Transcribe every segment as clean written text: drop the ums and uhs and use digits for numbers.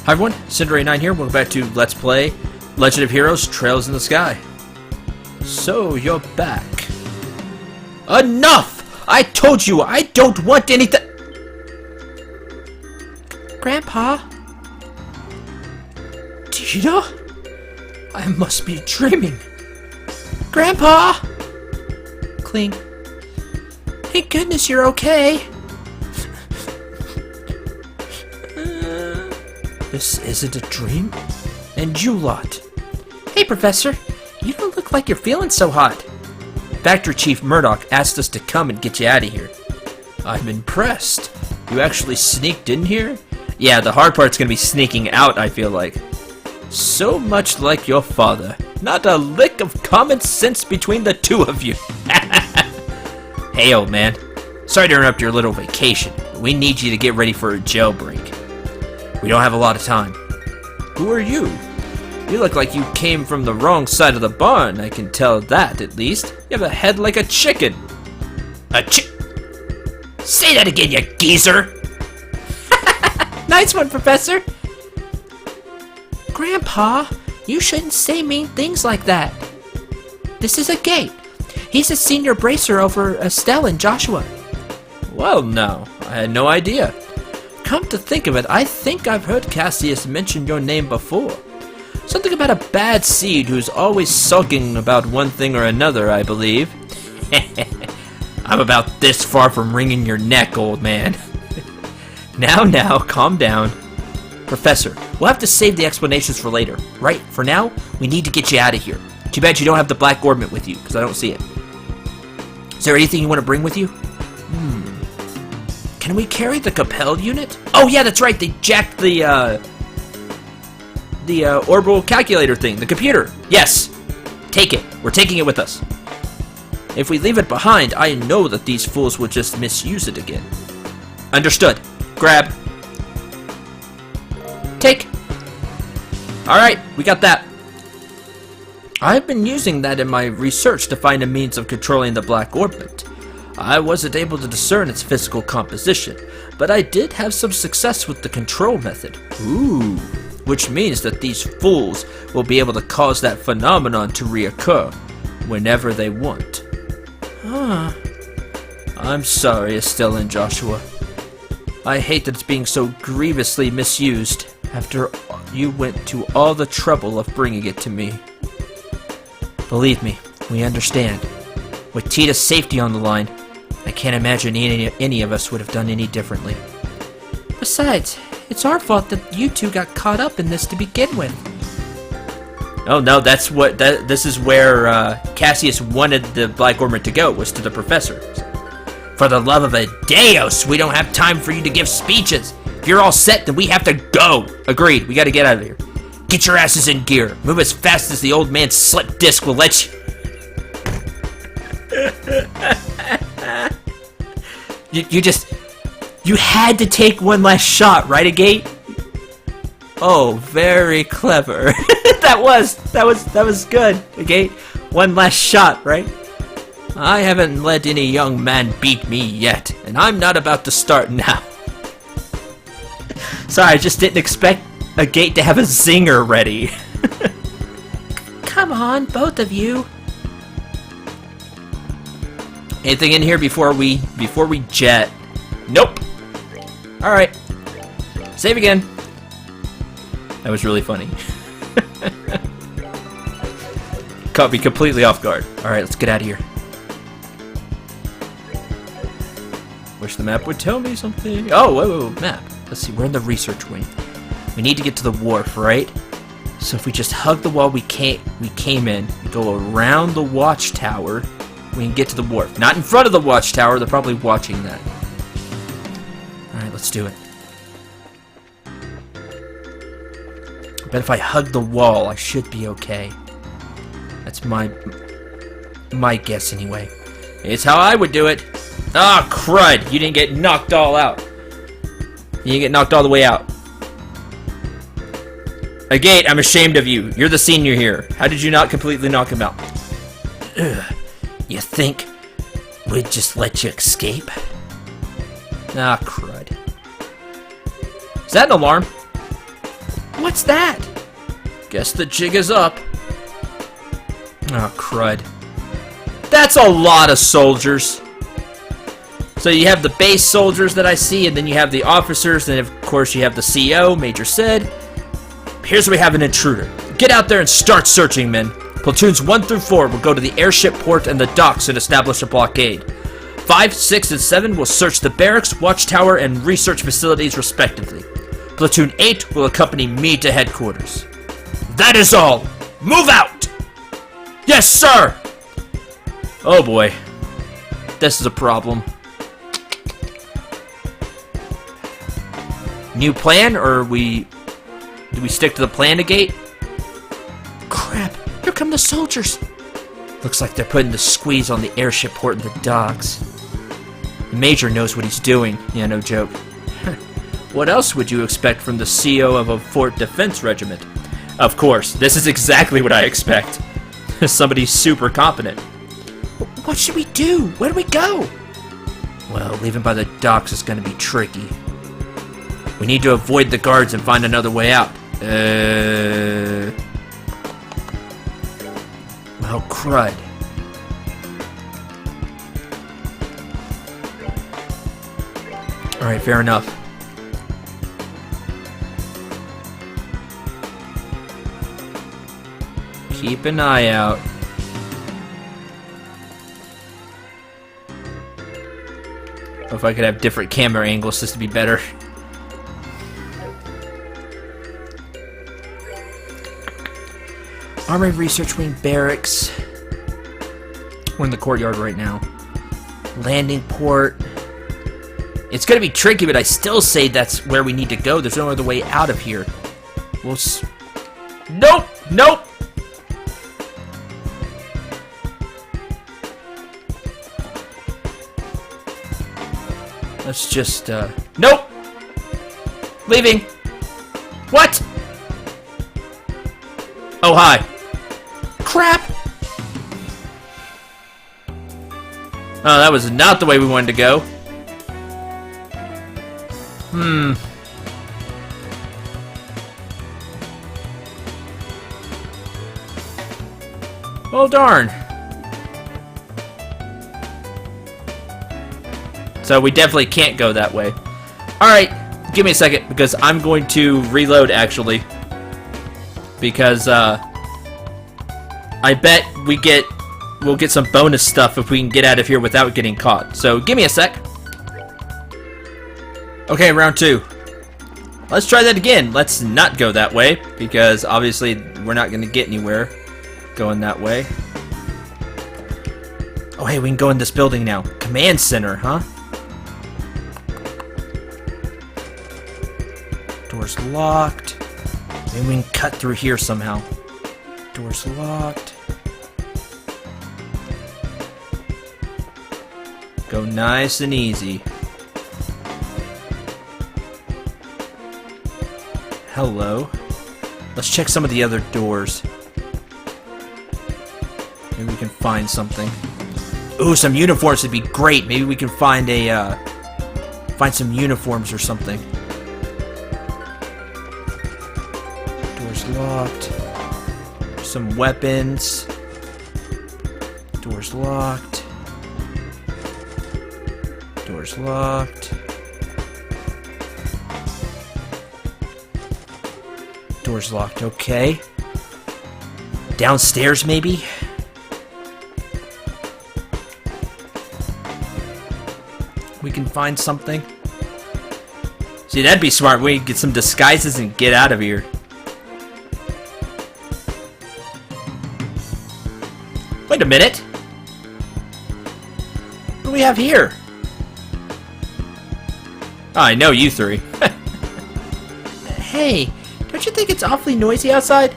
Hi everyone, Cinder89 here. Welcome back to Let's Play Legend of Heroes Trails in the Sky. So, you're back. Enough! I told you I don't want anything. Grandpa? Tina? I must be dreaming. Grandpa? Clink. Thank goodness you're okay. This isn't a dream? And you lot. Hey, Professor. You don't look like you're feeling so hot. Factory Chief Murdoch asked us to come and get you out of here. I'm impressed. You actually sneaked in here? Yeah, the hard part's gonna be sneaking out, I feel like. So much like your father. Not a lick of common sense between the two of you. Hey, old man. Sorry to interrupt your little vacation, but we need you to get ready for a jailbreak. We don't have a lot of time. Who are you? You look like you came from the wrong side of the barn, I can tell that, at least. You have a head like a chicken. Say that again, you geezer! Nice one, Professor! Grandpa, you shouldn't say mean things like that. This is Agate. He's a senior bracer over Estelle and Joshua. Well, no, I had no idea. Come to think of it, I think I've heard Cassius mention your name before. Something about a bad seed who's always sulking about one thing or another, I believe. I'm about this far from wringing your neck, old man. Now, calm down. Professor, we'll have to save the explanations for later. Right, for now, we need to get you out of here. Too bad you don't have the black ornament with you, because I don't see it. Is there anything you want to bring with you? Can we carry the Capel unit? Oh yeah, that's right, they jacked the orbital calculator thing, the computer. Yes, take it. We're taking it with us. If we leave it behind, I know that these fools will just misuse it again. Understood. Grab. Take. Alright, we got that. I've been using that in my research to find a means of controlling the black ornament. I wasn't able to discern its physical composition, but I did have some success with the control method. Ooh. Which means that these fools will be able to cause that phenomenon to reoccur whenever they want. I'm sorry, Estelle and Joshua. I hate that it's being so grievously misused after you went to all the trouble of bringing it to me. Believe me, we understand. With Tita's safety on the line, I can't imagine any of us would have done any differently. Besides, it's our fault that you two got caught up in this to begin with. Oh no, this is where Cassius wanted the black ornament to go, was to the professor. For the love of a Deus, we don't have time for you to give speeches. If you're all set, then we have to go. Agreed, we gotta get out of here. Get your asses in gear. Move as fast as the old man's slip disc will let you. You had to take one last shot, right, Agate? Oh, very clever. that was good, Agate. One last shot, right? I haven't let any young man beat me yet, and I'm not about to start now. Sorry, I just didn't expect Agate to have a zinger ready. Come on, both of you. Anything in here before we jet? Nope. All right. Save again. That was really funny. Caught me completely off guard. All right, let's get out of here. Wish the map would tell me something. Oh, whoa, map. Let's see. We're in the research wing. We need to get to the wharf, right? So if we just hug the wall we came in, go around the watchtower, we can get to the wharf. Not in front of the watchtower. They're probably watching that. Alright, let's do it. I bet if I hug the wall, I should be okay. That's my guess anyway. It's how I would do it. Ah, crud! You didn't get knocked all out. You didn't get knocked all the way out. Agate, I'm ashamed of you. You're the senior here. How did you not completely knock him out? Ugh. You think we'd just let you escape? Ah, crud. Is that an alarm? What's that? Guess the jig is up. Oh, crud. That's a lot of soldiers. So you have the base soldiers that I see, and then you have the officers, and of course you have the CO, Major Sid. Here's where we have an intruder. Get out there and start searching, men. Platoons 1 through 4 will go to the airship port and the docks and establish a blockade. 5, 6, and 7 will search the barracks, watchtower, and research facilities respectively. Platoon 8 will accompany me to headquarters. That is all! Move out! Yes, sir! Oh boy. This is a problem. New plan, or do we stick to the plan, Agate? Crap, here come the soldiers. Looks like they're putting the squeeze on the airship port and the docks. The Major knows what he's doing. Yeah, no joke. What else would you expect from the CO of a fort defense regiment? Of course, this is exactly what I expect. Somebody super competent. What should we do? Where do we go? Well, leaving by the docks is going to be tricky. We need to avoid the guards and find another way out. Well, crud. Alright, fair enough. Keep an eye out. Oh, if I could have different camera angles, this would be better. Armory Research Wing Barracks. We're in the courtyard right now. Landing port. It's gonna be tricky, but I still say that's where we need to go. There's no other way out of here. We'll Nope! Nope! Let's just, Nope! Leaving! What? Oh, hi. Crap! Oh, that was not the way we wanted to go. Oh, darn. So we definitely can't go that way. Alright, give me a second, because I'm going to reload, actually. Because, I bet we'll get some bonus stuff if we can get out of here without getting caught. So, give me a sec. Okay, round 2. Let's try that again. Let's not go that way, because obviously we're not going to get anywhere going that way. Oh, hey, we can go in this building now. Command center, huh? Door's locked. Maybe we can cut through here somehow. Door's locked. Go nice and easy. Hello. Let's check some of the other doors. Maybe we can find something. Ooh, some uniforms would be great. Maybe we can find find some uniforms or something. Door's locked. Some weapons. Door's locked. Door's locked. Door's locked, okay. Downstairs, maybe? We can find something. See, that'd be smart. We can get some disguises and get out of here. Wait a minute. What do we have here? Oh, I know you three. Hey, don't you think it's awfully noisy outside?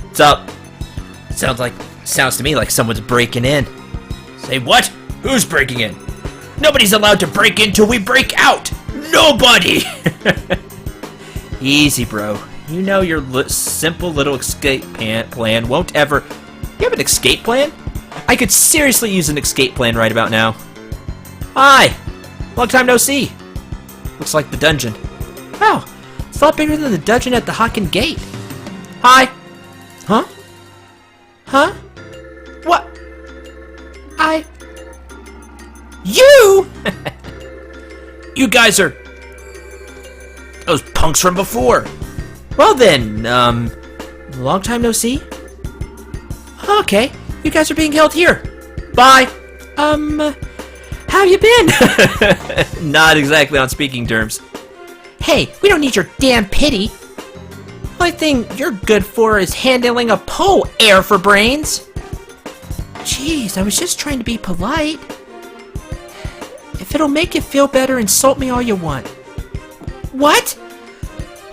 What's up? Sounds to me like someone's breaking in. Say what? Who's breaking in? Nobody's allowed to break in till we break out! Nobody! Easy, bro. You know your simple little escape plan won't ever... You have an escape plan? I could seriously use an escape plan right about now. Hi! Long time no see. Looks like the dungeon. Wow, It's a lot bigger than the dungeon at the Hocken Gate. Hi. Huh? Huh? What? You? You guys are those punks from before. Well then, long time no see? Okay, you guys are being held here. Bye. How have you been? Not exactly on speaking terms. Hey, we don't need your damn pity. Only thing you're good for is handling a pole, air for brains. Jeez, I was just trying to be polite. If it'll make you feel better, insult me all you want. What?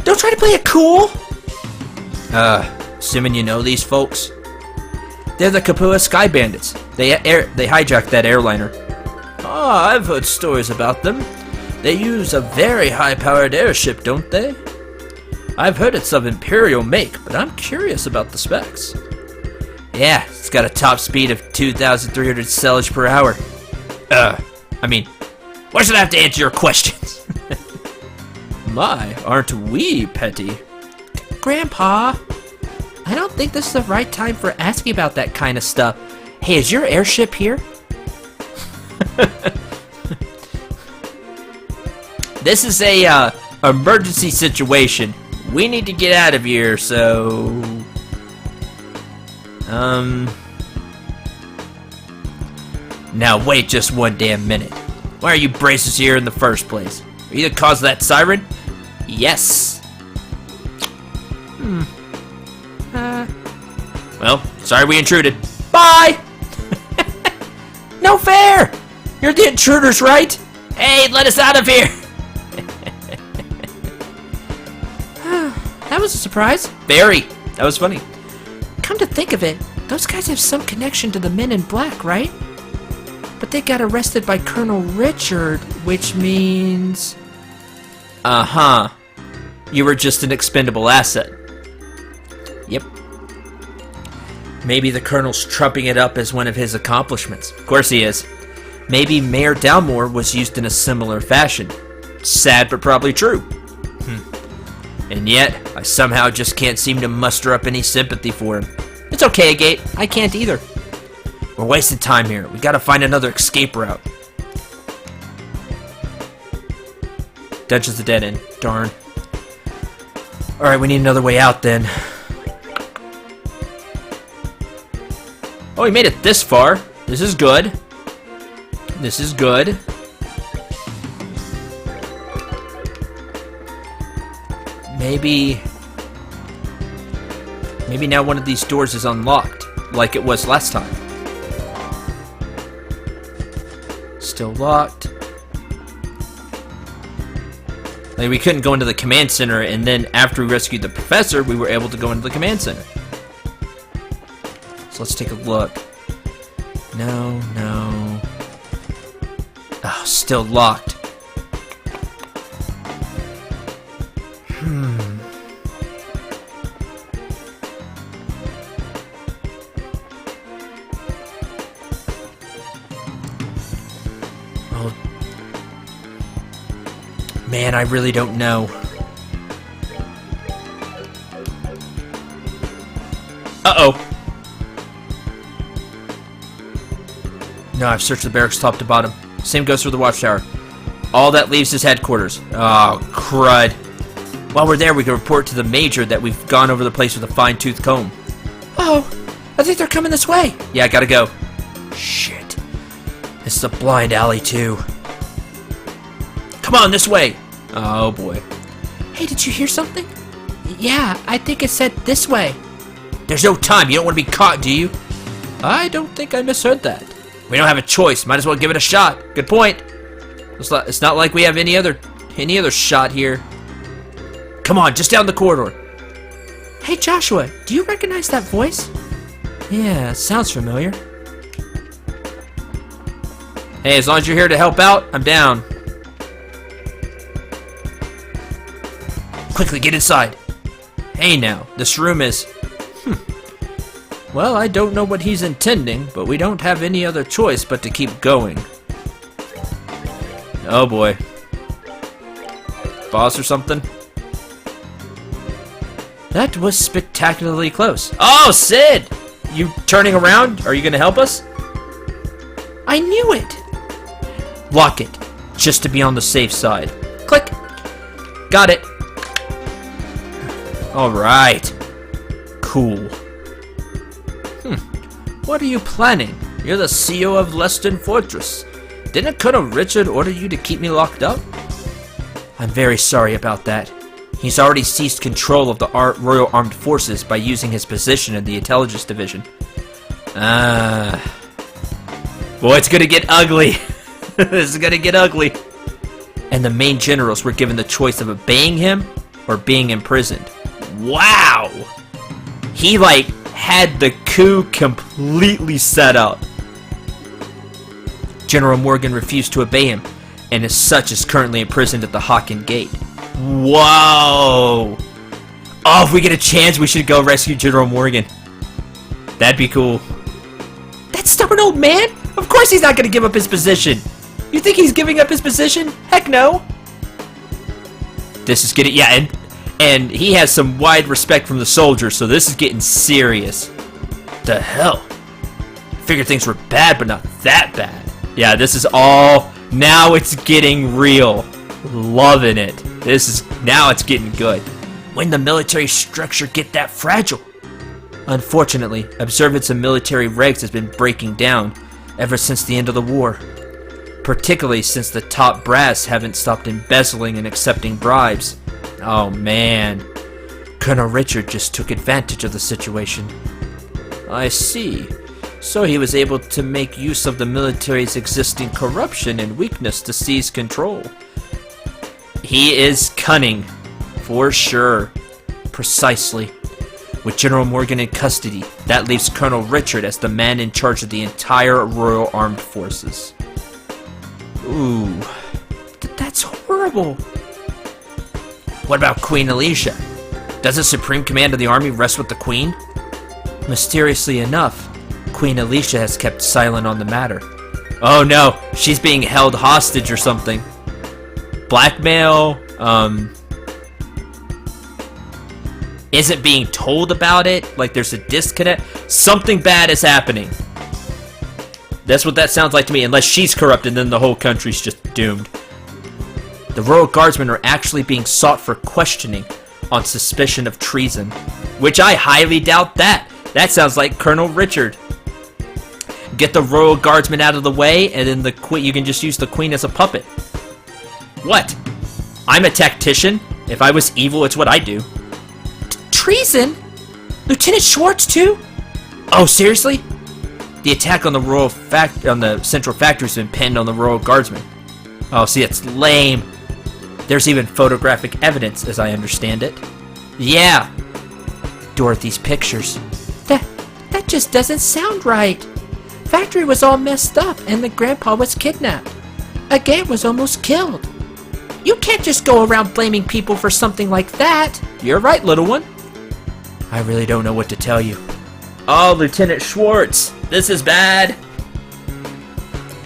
Don't try to play it cool. Assuming you know these folks. They're the Kapua Sky Bandits. They hijacked that airliner. Oh, I've heard stories about them. They use a very high-powered airship, don't they? I've heard it's of Imperial make, but I'm curious about the specs. Yeah, it's got a top speed of 2,300 sailage per hour. I mean, why should I have to answer your questions? My, aren't we petty? Grandpa, I don't think this is the right time for asking about that kind of stuff. Hey, is your airship here? This is a emergency situation. We need to get out of here, so now wait just one damn minute. Why are you braces here in the first place? Are you the cause of that siren? Yes. Well, sorry we intruded. Bye! No fair! You're the intruders, right? Hey, let us out of here! That was a surprise. Very. That was funny. Come to think of it, those guys have some connection to the Men in Black, right? But they got arrested by Colonel Richard, which means... Uh-huh. You were just an expendable asset. Yep. Maybe the Colonel's trumping it up as one of his accomplishments. Of course he is. Maybe Mayor Dalmore was used in a similar fashion. Sad, but probably true. And yet, I somehow just can't seem to muster up any sympathy for him. It's okay, Agate. I can't either. We're wasting time here. We gotta find another escape route. Dungeon's a dead end. Darn. Alright, we need another way out then. Oh, we made it this far. This is good. This is good. Maybe now one of these doors is unlocked, like it was last time. Still locked. Like, we couldn't go into the command center, and then after we rescued the professor, we were able to go into the command center. So let's take a look. No. Oh, still locked. Oh. Man, I really don't know. Uh-oh. No, I've searched the barracks top to bottom. Same goes for the watchtower. All that leaves is headquarters. Oh, crud. While we're there, we can report to the Major that we've gone over the place with a fine-tooth comb. Oh, I think they're coming this way. Yeah, I gotta go. Shit. This is a blind alley, too. Come on, this way. Oh, boy. Hey, did you hear something? Yeah, I think it said this way. There's no time. You don't want to be caught, do you? I don't think I misheard that. We don't have a choice. Might as well give it a shot. Good point. It's not like we have any other shot here. Come on, just down the corridor. Hey, Joshua, do you recognize that voice? Yeah, sounds familiar. Hey, as long as you're here to help out, I'm down. Quickly, get inside. Hey now, this room is... Well, I don't know what he's intending, but we don't have any other choice but to keep going. Oh boy. Boss or something? That was spectacularly close. Oh, Sid! You turning around? Are you gonna help us? I knew it! Lock it, just to be on the safe side. Click! Got it. Alright. Cool. What are you planning? You're the CEO of Leston Fortress. Didn't Colonel Richard order you to keep me locked up? I'm very sorry about that. He's already seized control of the Royal Armed Forces by using his position in the Intelligence Division. Boy, it's gonna get ugly. This is gonna get ugly. And the main generals were given the choice of obeying him or being imprisoned. Wow! He, like, had the coup completely set up. General Morgan refused to obey him, and as such is currently imprisoned at the Agate. Whoa! Oh, if we get a chance, we should go rescue General Morgan. That'd be cool. That stubborn old man? Of course he's not gonna give up his position. You think he's giving up his position? Heck no. This is getting, yeah, and he has some wide respect from the soldiers, so this is getting serious. The hell? Figured things were bad, but not that bad. Yeah, this is all, now it's getting real. Loving it. Now it's getting good. When the military structure get that fragile? Unfortunately, observance of military regs has been breaking down ever since the end of the war. Particularly since the top brass haven't stopped embezzling and accepting bribes. Oh man. Colonel Richard just took advantage of the situation. I see. So he was able to make use of the military's existing corruption and weakness to seize control. He is cunning, for sure. Precisely. With General Morgan in custody, that leaves Colonel Richard as the man in charge of the entire Royal Armed Forces. Ooh, that's horrible. What about Queen Alicia? Does the Supreme Command of the Army rest with the Queen? Mysteriously enough, Queen Alicia has kept silent on the matter. Oh no, she's being held hostage or something. Blackmail, isn't being told about it, like there's a disconnect. Something bad is happening. That's what that sounds like to me, unless she's corrupted, then the whole country's just doomed. The Royal Guardsmen are actually being sought for questioning on suspicion of treason, which I highly doubt that. That sounds like Colonel Richard. Get the Royal Guardsmen out of the way, and then you can just use the Queen as a puppet. What? I'm a tactician. If I was evil, it's what I do. Treason? Lieutenant Schwartz too? Oh, seriously? The attack on the Central Factory has been pinned on the Royal Guardsmen. Oh, see, it's lame. There's even photographic evidence, as I understand it. Yeah. Dorothy's pictures. That just doesn't sound right. Factory was all messed up, and the grandpa was kidnapped. Agate was almost killed. You can't just go around blaming people for something like that. You're right, little one. I really don't know what to tell you. Oh, Lieutenant Schwartz, this is bad.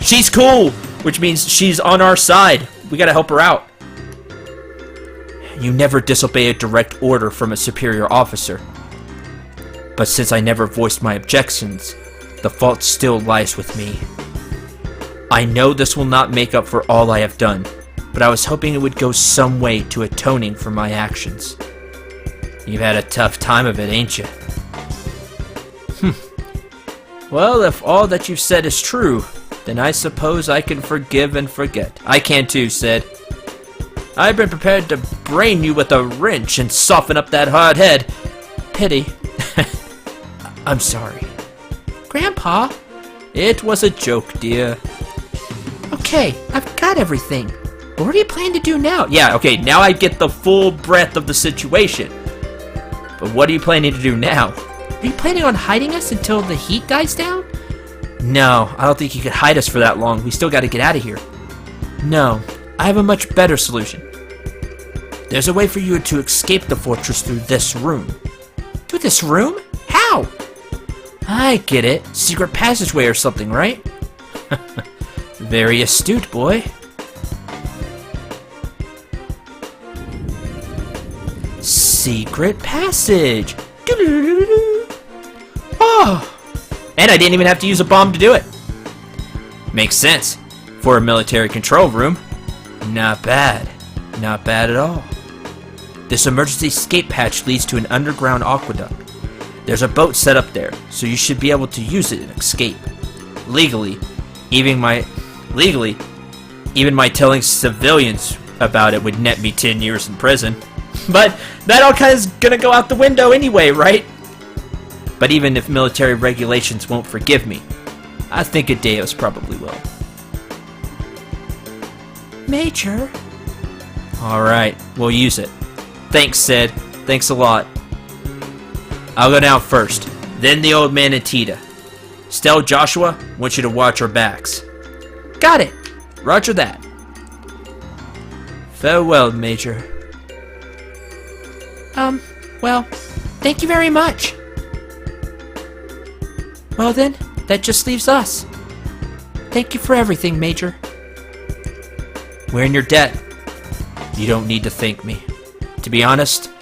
She's cool, which means she's on our side. We gotta help her out. You never disobey a direct order from a superior officer. But since I never voiced my objections, the fault still lies with me. I know this will not make up for all I have done, but I was hoping it would go some way to atoning for my actions. You've had a tough time of it, ain't you? Well, if all that you've said is true, then I suppose I can forgive and forget. I can too, Sid. I've been prepared to brain you with a wrench and soften up that hard head. Pity. I'm sorry. Grandpa? It was a joke, dear. Okay, I've got everything. What do you plan to do now? Yeah, okay, now I get the full breadth of the situation. But what are you planning to do now? Are you planning on hiding us until the heat dies down? No, I don't think you could hide us for that long. We still gotta get out of here. No, I have a much better solution. There's a way for you to escape the fortress through this room. Through this room? How? I get it. Secret passageway or something, right? Very astute, boy. secret passage. Oh! And I didn't even have to use a bomb to do it. Makes sense. For a military control room. Not bad. Not bad at all. This emergency escape hatch leads to an underground aqueduct. There's a boat set up there, so you should be able to use it and escape. Legally, even my telling civilians about it would net me 10 years in prison. But that all kind of is gonna go out the window anyway, right? But even if military regulations won't forgive me, I think Adeos probably will. Major? Alright, we'll use it. Thanks, Sid. Thanks a lot. I'll go down first, then the old man and Tita. Stell, Joshua, want you to watch our backs. Got it. Roger that. Farewell, Major. Well, thank you very much. Well then, that just leaves us. Thank you for everything, Major. We're in your debt. You don't need to thank me. To be honest,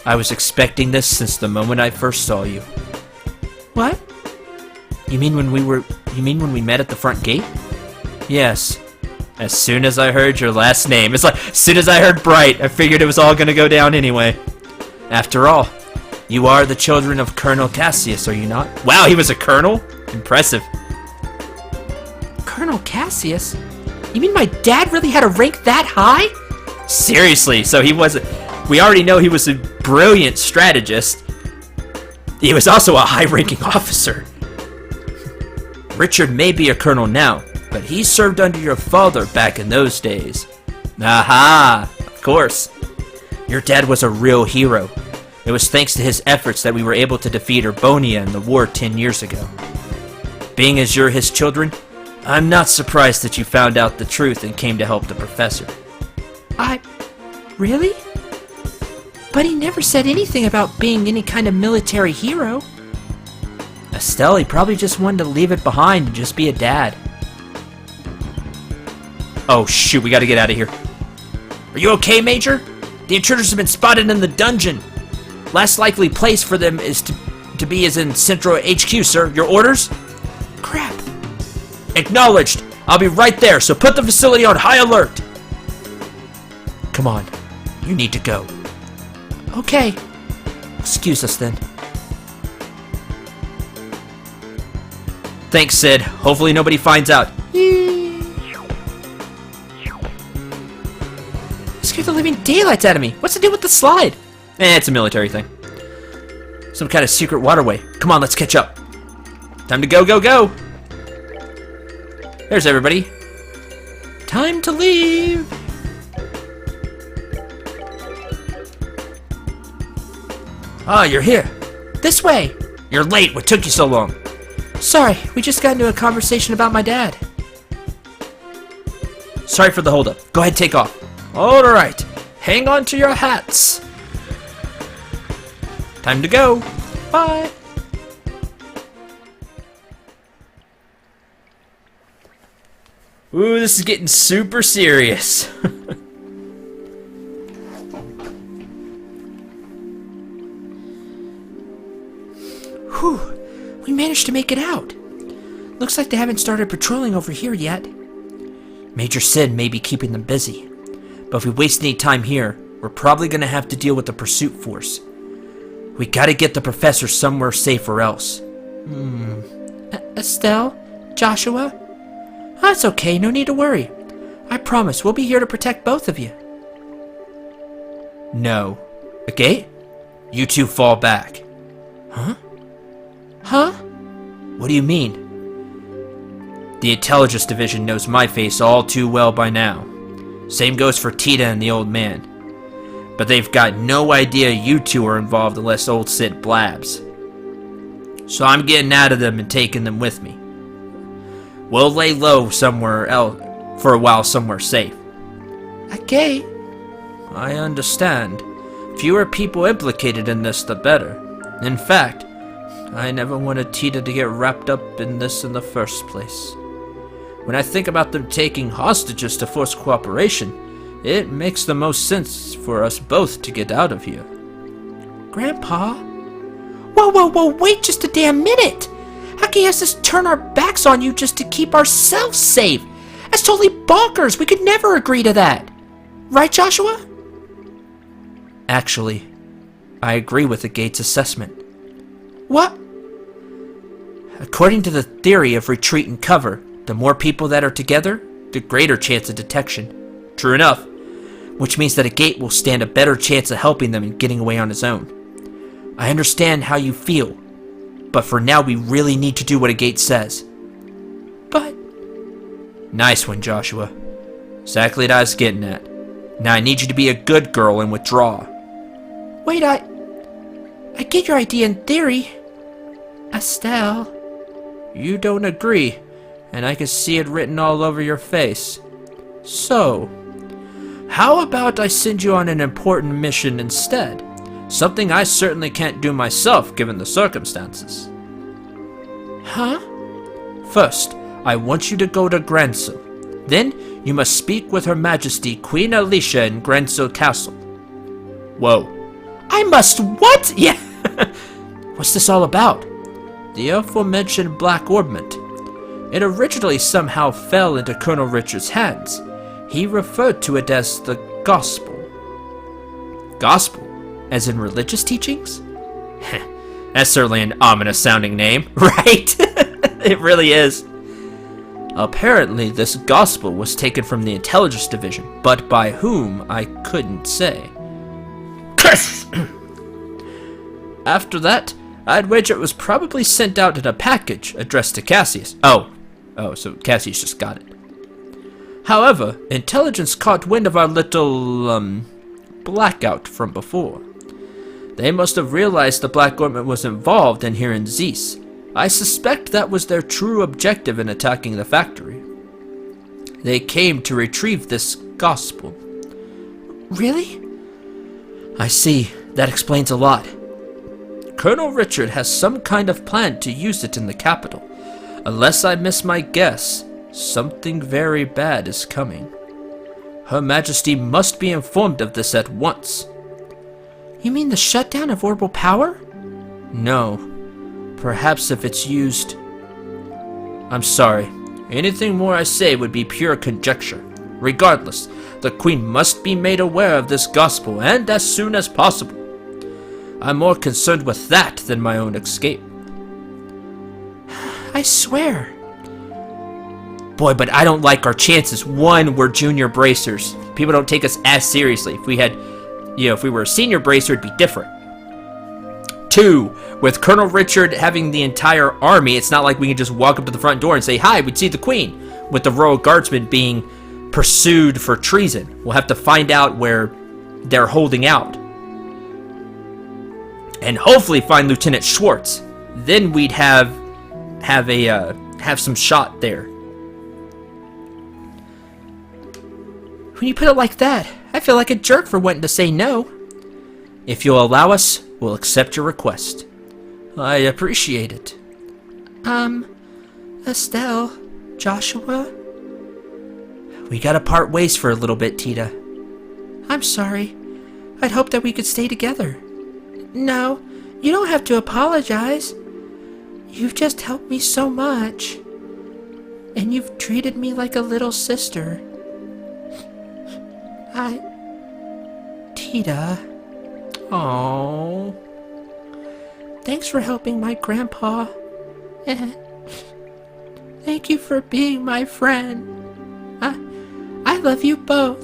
I was expecting this since the moment I first saw you. What? You mean when we met at the front gate? Yes. As soon as I heard your last name. It's like, as soon as I heard Bright, I figured it was all gonna go down anyway. After all, you are the children of Colonel Cassius, are you not? Wow, he was a colonel? Impressive. Colonel Cassius? You mean my dad really had a rank that high? Seriously, so he wasn't... We already know he was a brilliant strategist. He was also a high-ranking officer. Richard may be a colonel now, but he served under your father back in those days. Aha! Of course. Your dad was a real hero. It was thanks to his efforts that we were able to defeat Urbonia in the war 10 years ago. Being as you're his children, I'm not surprised that you found out the truth and came to help the professor. Really? But he never said anything about being any kind of military hero. Estelle, he probably just wanted to leave it behind and just be a dad. Oh shoot, we gotta get out of here. Are you okay, Major? The intruders have been spotted in the dungeon. Last likely place for them is to be is in Central HQ, sir. Your orders? Crap. Acknowledged. I'll be right there, so put the facility on high alert. Come on. You need to go. Okay. Excuse us then. Thanks, Sid. Hopefully nobody finds out. Scared the living daylights out of me. What's to do with the slide? It's a military thing. Some kind of secret waterway. Come on, let's catch up. Time to go, go, go. There's everybody. Time to leave. Ah, you're here. This way. You're late. What took you so long? Sorry, we just got into a conversation about my dad. Sorry for the holdup. Go ahead, take off. All right. Hang on to your hats. Time to go. Bye. Ooh, this is getting super serious. Whew, we managed to make it out. Looks like they haven't started patrolling over here yet. Major Sid may be keeping them busy, but if we waste any time here, we're probably gonna have to deal with the pursuit force. We gotta get the professor somewhere safe or else. Estelle? Joshua? That's okay, no need to worry. I promise we'll be here to protect both of you. No. Agate? You two fall back. Huh? Huh? What do you mean? The Intelligence Division knows my face all too well by now. Same goes for Tita and the old man. But they've got no idea you two are involved unless old Sid blabs. So I'm getting out of them and taking them with me. We'll lay low somewhere else for a while somewhere safe. Okay. I understand. Fewer people implicated in this, the better. In fact, I never wanted Tita to get wrapped up in this in the first place. When I think about them taking hostages to force cooperation, it makes the most sense for us both to get out of here. Grandpa? Whoa, wait just a damn minute! How can you have us turn our backs on you just to keep ourselves safe? That's totally bonkers! We could never agree to that! Right, Joshua? Actually, I agree with Agate's assessment. What? According to the theory of retreat and cover, the more people that are together, the greater chance of detection. True enough, which means that Agate will stand a better chance of helping them and getting away on his own. I understand how you feel, but for now we really need to do what Agate says. But... Nice one, Joshua. Exactly what I was getting at. Now I need you to be a good girl and withdraw. Wait, I get your idea in theory. Estelle. You don't agree, and I can see it written all over your face. So, how about I send you on an important mission instead? Something I certainly can't do myself, given the circumstances. Huh? First, I want you to go to Gransil. Then, you must speak with Her Majesty Queen Alicia in Gransil Castle. Whoa. I must what? Yeah. What's this all about? The aforementioned Black Orbment. It originally somehow fell into Colonel Richard's hands. He referred to it as the Gospel. Gospel? As in religious teachings? That's certainly an ominous-sounding name, right? It really is. Apparently, this Gospel was taken from the Intelligence Division, but by whom I couldn't say. After that, I'd wager it was probably sent out in a package addressed to Cassius. Oh, so Cassius just got it. However, Intelligence caught wind of our little, blackout from before. They must have realized the Black Orbment was involved in here in Zeus. I suspect that was their true objective in attacking the factory. They came to retrieve this Gospel. Really? I see. That explains a lot. Colonel Richard has some kind of plan to use it in the capital. Unless I miss my guess, something very bad is coming. Her Majesty must be informed of this at once. You mean the shutdown of orbital power? No. Perhaps if it's used... I'm sorry. Anything more I say would be pure conjecture. Regardless, the Queen must be made aware of this Gospel, and as soon as possible. I'm more concerned with that than my own escape. I swear. Boy, but I don't like our chances. One, we're junior bracers. People don't take us as seriously. If we had, if we were a senior bracer, it'd be different. Two, with Colonel Richard having the entire army, it's not like we can just walk up to the front door and say, "Hi, we'd see the Queen." With the Royal Guardsmen being pursued for treason. We'll have to find out where they're holding out. And hopefully find Lieutenant Schwartz. Then we'd have some shot there. When you put it like that, I feel like a jerk for wanting to say no. If you'll allow us, we'll accept your request. I appreciate it. Estelle, Joshua? We gotta part ways for a little bit, Tita. I'm sorry. I'd hoped that we could stay together. No, you don't have to apologize. You've just helped me so much. And you've treated me like a little sister. Tita. Oh. Thanks for helping my grandpa. And thank you for being my friend. I love you both.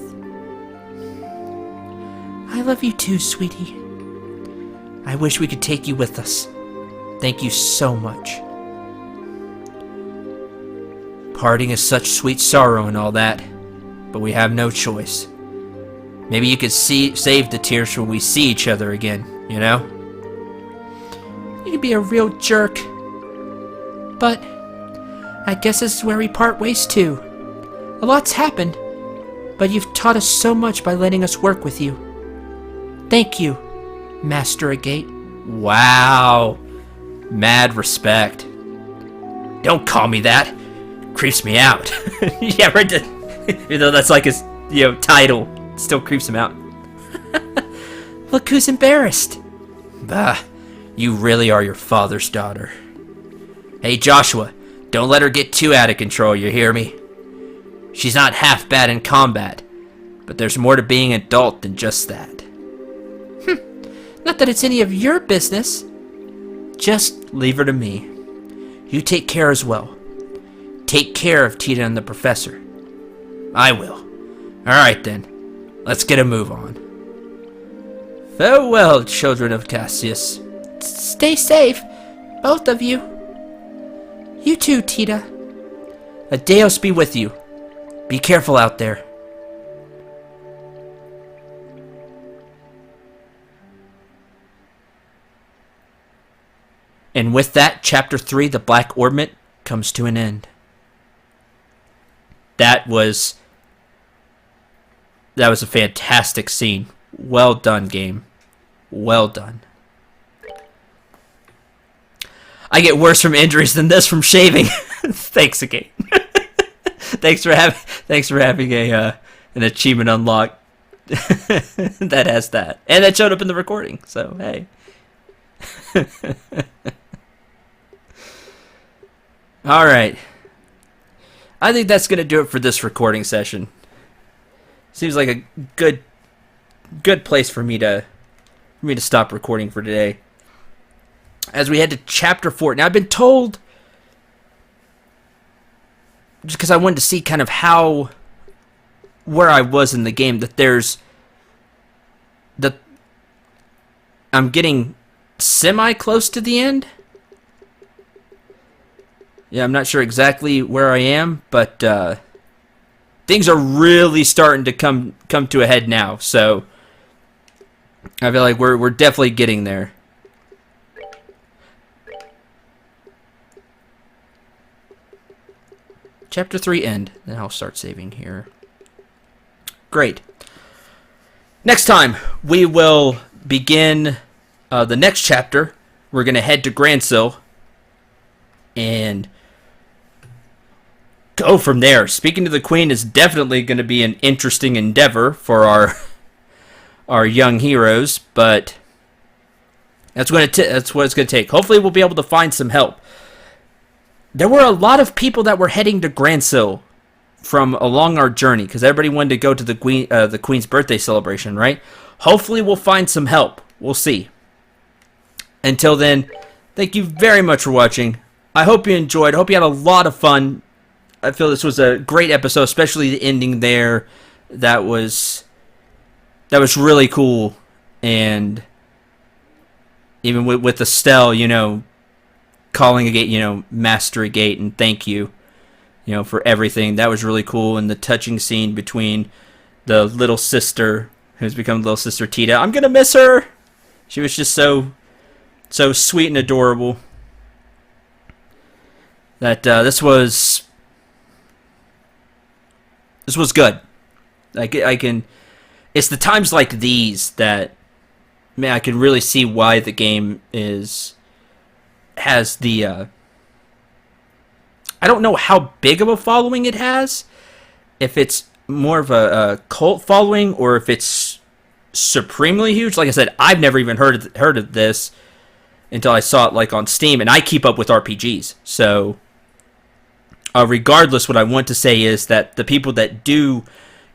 I love you too, sweetie. I wish we could take you with us. Thank you so much. Parting is such sweet sorrow and all that, but we have no choice. Maybe you could save the tears when we see each other again, you know? You can be a real jerk. But I guess this is where we part ways too. A lot's happened, but you've taught us so much by letting us work with you. Thank you, Master Agate. Wow. Mad respect. Don't call me that. Creeps me out. Yeah, right. Even though that's like his, title, still creeps him out. Look who's embarrassed. Bah, you really are your father's daughter. Hey, Joshua, don't let her get too out of control, you hear me? She's not half bad in combat, but there's more to being an adult than just that. Not that it's any of your business. Just leave her to me. You take care as well. Take care of Tita and the professor. I will. Alright then, let's get a move on. Farewell, children of Cassius. Stay safe, both of you. You too, Tita. Adeos be with you. Be careful out there. And with that, Chapter 3, The Black Ornament, comes to an end. That was a fantastic scene. Well done, game. Well done. I get worse from injuries than this from shaving. Thanks, Agate. Thanks for having an achievement unlocked that has that, and that showed up in the recording. So hey. All right. I think that's gonna do it for this recording session. Seems like a good place for me to stop recording for today. As we head to Chapter 4. Now, I've been told, just because I wanted to see kind of where I was in the game, that I'm getting semi-close to the end. Yeah, I'm not sure exactly where I am, but things are really starting to come to a head now, so I feel like we're definitely getting there. Chapter 3 end. Then I'll start saving here. Great. Next time, we will begin the next chapter. We're going to head to Grandsill and go from there. Speaking to the Queen is definitely going to be an interesting endeavor for our young heroes, but that's what it's going to take. Hopefully we'll be able to find some help. There were a lot of people that were heading to Grandsill from along our journey, because everybody wanted to go to the Queen's birthday celebration, right? Hopefully we'll find some help. We'll see. Until then, thank you very much for watching. I hope you enjoyed. I hope you had a lot of fun. I feel this was a great episode, especially the ending there. That was really cool. And even with Estelle, calling Agate, Master Agate, and thank you, for everything. That was really cool. And the touching scene between the little sister, who's become little sister Tita. I'm going to miss her. She was just so sweet and adorable. That this was good. I can. It's the times like these that, man, I can really see why the game has the. I don't know how big of a following it has. If it's more of a cult following or if it's supremely huge. Like I said, I've never even heard of this until I saw it like on Steam, and I keep up with RPGs. So, regardless, what I want to say is that the people that do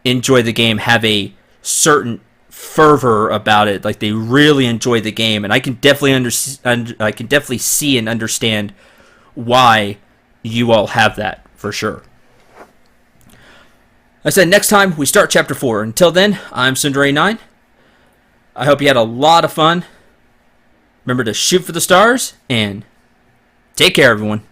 enjoy the game have a certain fervor about it. Like, they really enjoy the game, and I can definitely see and understand why you all have that for sure. I said next time we start Chapter 4. Until then, I'm Sundari9. I hope you had a lot of fun. Remember to shoot for the stars, and take care, everyone.